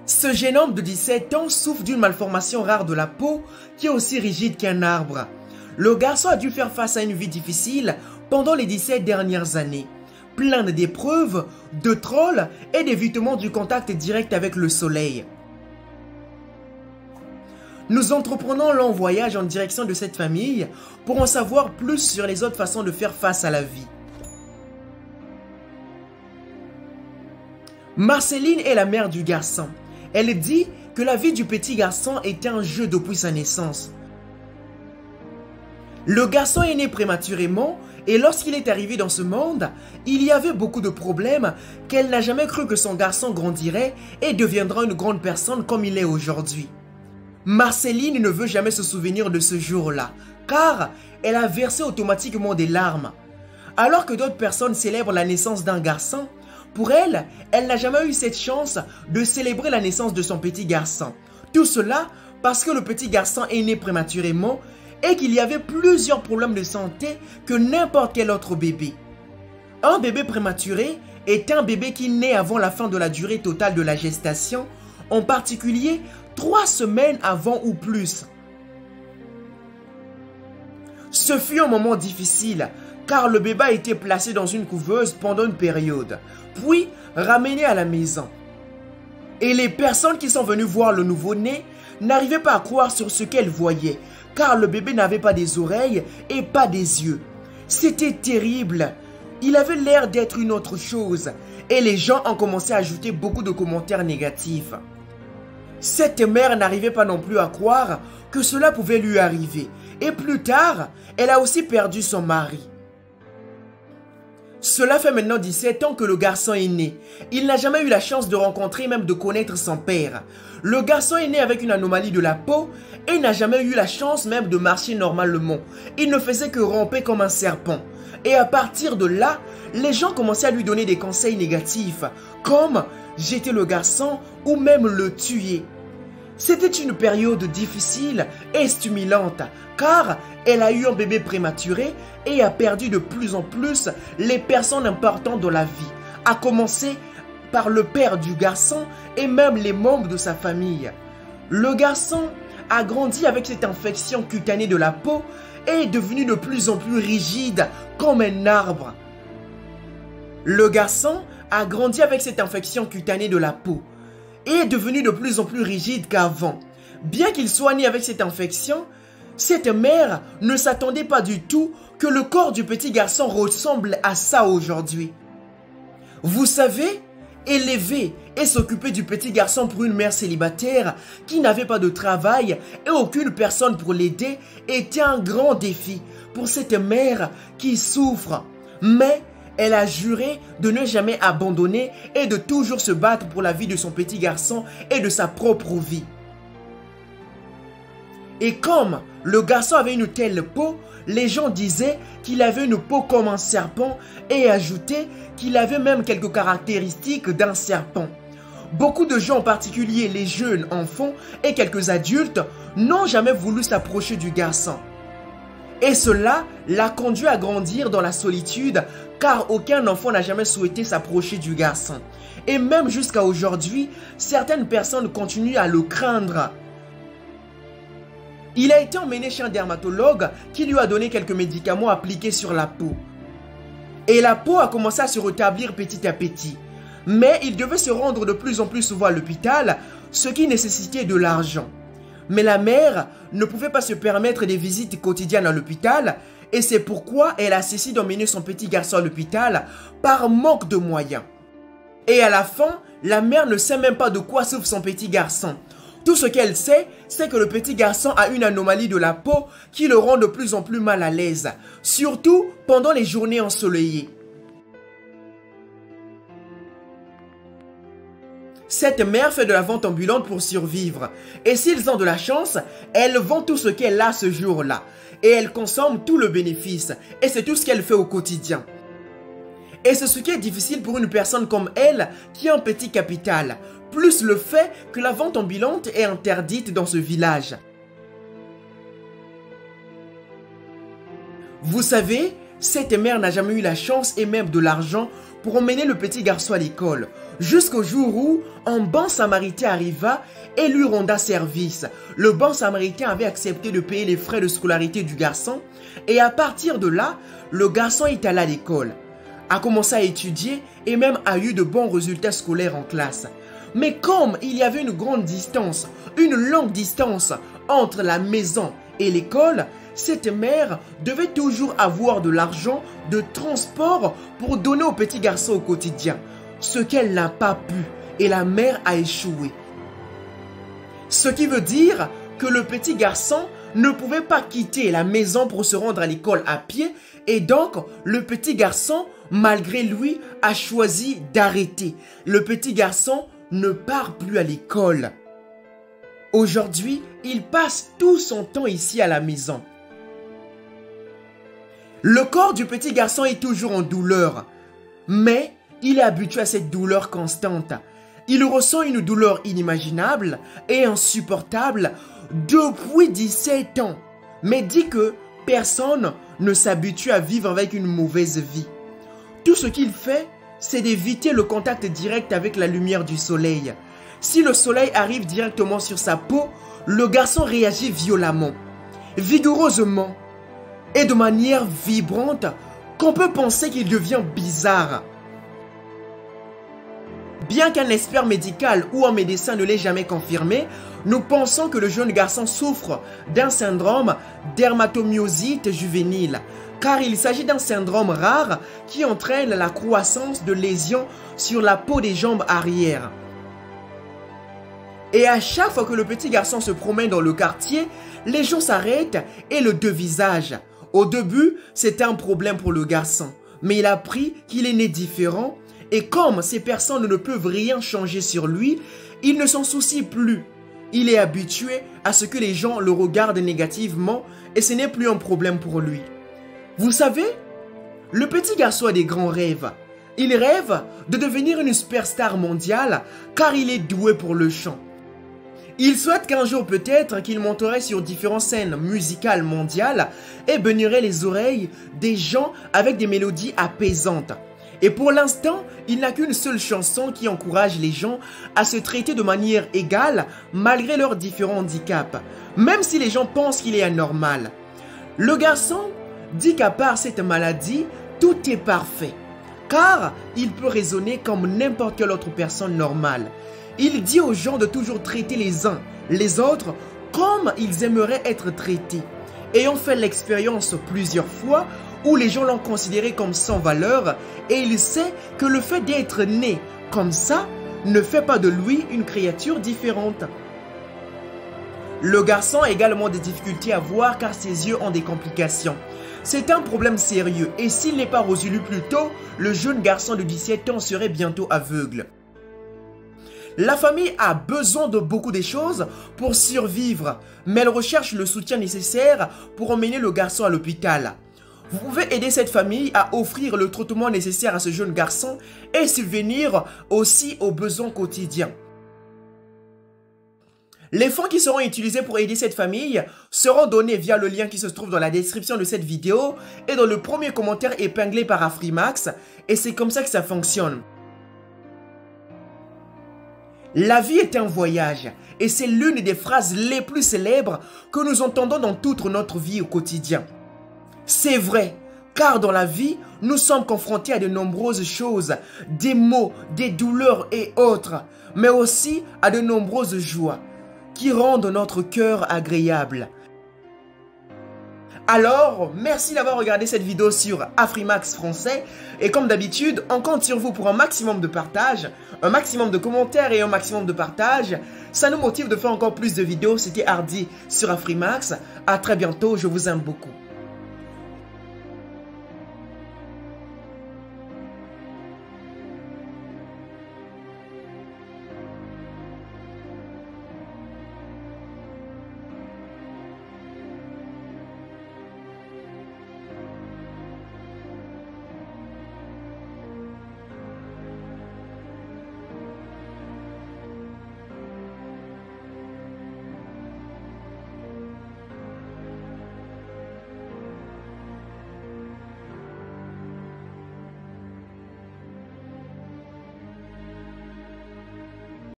Ce jeune homme de 17 ans souffre d'une malformation rare de la peau qui est aussi rigide qu'un arbre. Le garçon a dû faire face à une vie difficile pendant les 17 dernières années, pleine d'épreuves, de trolls et d'évitement du contact direct avec le soleil. Nous entreprenons un long voyage en direction de cette famille pour en savoir plus sur les autres façons de faire face à la vie. Marceline est la mère du garçon. Elle dit que la vie du petit garçon était un jeu depuis sa naissance. Le garçon est né prématurément et lorsqu'il est arrivé dans ce monde, il y avait beaucoup de problèmes qu'elle n'a jamais cru que son garçon grandirait et deviendra une grande personne comme il est aujourd'hui. Marceline ne veut jamais se souvenir de ce jour-là, car elle a versé automatiquement des larmes. Alors que d'autres personnes célèbrent la naissance d'un garçon, pour elle, elle n'a jamais eu cette chance de célébrer la naissance de son petit garçon. Tout cela parce que le petit garçon est né prématurément et qu'il y avait plusieurs problèmes de santé que n'importe quel autre bébé. Un bébé prématuré est un bébé qui naît avant la fin de la durée totale de la gestation, en particulier 3 semaines avant ou plus. Ce fut un moment difficile car le bébé a été placé dans une couveuse pendant une période, puis ramené à la maison. Et les personnes qui sont venues voir le nouveau-né n'arrivaient pas à croire sur ce qu'elles voyaient, car le bébé n'avait pas des oreilles et pas des yeux. C'était terrible. Il avait l'air d'être une autre chose, et les gens ont commencé à ajouter beaucoup de commentaires négatifs. Cette mère n'arrivait pas non plus à croire que cela pouvait lui arriver, et plus tard, elle a aussi perdu son mari. Cela fait maintenant 17 ans que le garçon est né. Il n'a jamais eu la chance de rencontrer, même de connaître son père. Le garçon est né avec une anomalie de la peau et n'a jamais eu la chance même de marcher normalement. Il ne faisait que ramper comme un serpent. Et à partir de là, les gens commençaient à lui donner des conseils négatifs, comme jeter le garçon ou même le tuer. C'était une période difficile et stimulante, car elle a eu un bébé prématuré et a perdu de plus en plus les personnes importantes de la vie, à commencer par le père du garçon et même les membres de sa famille. Le garçon a grandi avec cette infection cutanée de la peau et est devenu de plus en plus rigide comme un arbre. Le garçon a grandi avec cette infection cutanée de la peau et est devenu de plus en plus rigide qu'avant. Bien qu'il soit né avec cette infection, cette mère ne s'attendait pas du tout que le corps du petit garçon ressemble à ça aujourd'hui. Vous savez, élever et s'occuper du petit garçon pour une mère célibataire qui n'avait pas de travail et aucune personne pour l'aider était un grand défi pour cette mère qui souffre. Mais elle a juré de ne jamais abandonner et de toujours se battre pour la vie de son petit garçon et de sa propre vie. Et comme le garçon avait une telle peau, les gens disaient qu'il avait une peau comme un serpent et ajoutaient qu'il avait même quelques caractéristiques d'un serpent. Beaucoup de gens, en particulier les jeunes enfants et quelques adultes, n'ont jamais voulu s'approcher du garçon. Et cela l'a conduit à grandir dans la solitude car aucun enfant n'a jamais souhaité s'approcher du garçon. Et même jusqu'à aujourd'hui, certaines personnes continuent à le craindre. Il a été emmené chez un dermatologue qui lui a donné quelques médicaments appliqués sur la peau. Et la peau a commencé à se rétablir petit à petit. Mais il devait se rendre de plus en plus souvent à l'hôpital, ce qui nécessitait de l'argent. Mais la mère ne pouvait pas se permettre des visites quotidiennes à l'hôpital et c'est pourquoi elle a cessé d'emmener son petit garçon à l'hôpital par manque de moyens. Et à la fin, la mère ne sait même pas de quoi souffre son petit garçon. Tout ce qu'elle sait, c'est que le petit garçon a une anomalie de la peau qui le rend de plus en plus mal à l'aise, surtout pendant les journées ensoleillées. Cette mère fait de la vente ambulante pour survivre. Et s'ils ont de la chance, elle vend tout ce qu'elle a ce jour-là. Et elle consomme tout le bénéfice. Et c'est tout ce qu'elle fait au quotidien. Et c'est ce qui est difficile pour une personne comme elle qui a un petit capital. Plus le fait que la vente ambulante est interdite dans ce village. Vous savez, cette mère n'a jamais eu la chance et même de l'argent pour emmener le petit garçon à l'école, jusqu'au jour où un bon samaritain arriva et lui renda service. Le bon samaritain avait accepté de payer les frais de scolarité du garçon et à partir de là, le garçon est allé à l'école, a commencé à étudier et même a eu de bons résultats scolaires en classe. Mais comme il y avait une grande distance, une longue distance entre la maison et l'école, cette mère devait toujours avoir de l'argent de transport pour donner au petit garçon au quotidien, ce qu'elle n'a pas pu et la mère a échoué. Ce qui veut dire que le petit garçon ne pouvait pas quitter la maison pour se rendre à l'école à pied et donc le petit garçon, malgré lui, a choisi d'arrêter. Le petit garçon ne part plus à l'école. Aujourd'hui, il passe tout son temps ici à la maison. Le corps du petit garçon est toujours en douleur, mais il est habitué à cette douleur constante. Il ressent une douleur inimaginable et insupportable depuis 17 ans, mais dit que personne ne s'habitue à vivre avec une mauvaise vie. Tout ce qu'il fait, c'est d'éviter le contact direct avec la lumière du soleil. Si le soleil arrive directement sur sa peau, le garçon réagit violemment, vigoureusement et de manière vibrante qu'on peut penser qu'il devient bizarre. Bien qu'un expert médical ou un médecin ne l'ait jamais confirmé, nous pensons que le jeune garçon souffre d'un syndrome dermatomyosite juvénile, car il s'agit d'un syndrome rare qui entraîne la croissance de lésions sur la peau des jambes arrière. Et à chaque fois que le petit garçon se promène dans le quartier, les gens s'arrêtent et le dévisagent. Au début, c'était un problème pour le garçon, mais il a appris qu'il est né différent et comme ces personnes ne peuvent rien changer sur lui, il ne s'en soucie plus. Il est habitué à ce que les gens le regardent négativement et ce n'est plus un problème pour lui. Vous savez, le petit garçon a des grands rêves. Il rêve de devenir une superstar mondiale car il est doué pour le chant. Il souhaite qu'un jour peut-être qu'il monterait sur différentes scènes musicales mondiales et bénirait les oreilles des gens avec des mélodies apaisantes. Et pour l'instant, il n'a qu'une seule chanson qui encourage les gens à se traiter de manière égale malgré leurs différents handicaps, même si les gens pensent qu'il est anormal. Le garçon dit qu'à part cette maladie, tout est parfait, car il peut raisonner comme n'importe quelle autre personne normale. Il dit aux gens de toujours traiter les uns les autres comme ils aimeraient être traités. Ayant fait l'expérience plusieurs fois où les gens l'ont considéré comme sans valeur et il sait que le fait d'être né comme ça ne fait pas de lui une créature différente. Le garçon a également des difficultés à voir car ses yeux ont des complications. C'est un problème sérieux et s'il n'est pas résolu plus tôt, le jeune garçon de 17 ans serait bientôt aveugle. La famille a besoin de beaucoup de choses pour survivre, mais elle recherche le soutien nécessaire pour emmener le garçon à l'hôpital. Vous pouvez aider cette famille à offrir le traitement nécessaire à ce jeune garçon et subvenir aussi aux besoins quotidiens. Les fonds qui seront utilisés pour aider cette famille seront donnés via le lien qui se trouve dans la description de cette vidéo et dans le premier commentaire épinglé par Afrimax, et c'est comme ça que ça fonctionne. La vie est un voyage et c'est l'une des phrases les plus célèbres que nous entendons dans toute notre vie au quotidien. C'est vrai, car dans la vie, nous sommes confrontés à de nombreuses choses, des maux, des douleurs et autres, mais aussi à de nombreuses joies qui rendent notre cœur agréable. Alors, merci d'avoir regardé cette vidéo sur Afrimax français et comme d'habitude, on compte sur vous pour un maximum de partage, un maximum de commentaires et un maximum de partage. Ça nous motive de faire encore plus de vidéos. C'était Hardy sur Afrimax. À très bientôt, je vous aime beaucoup.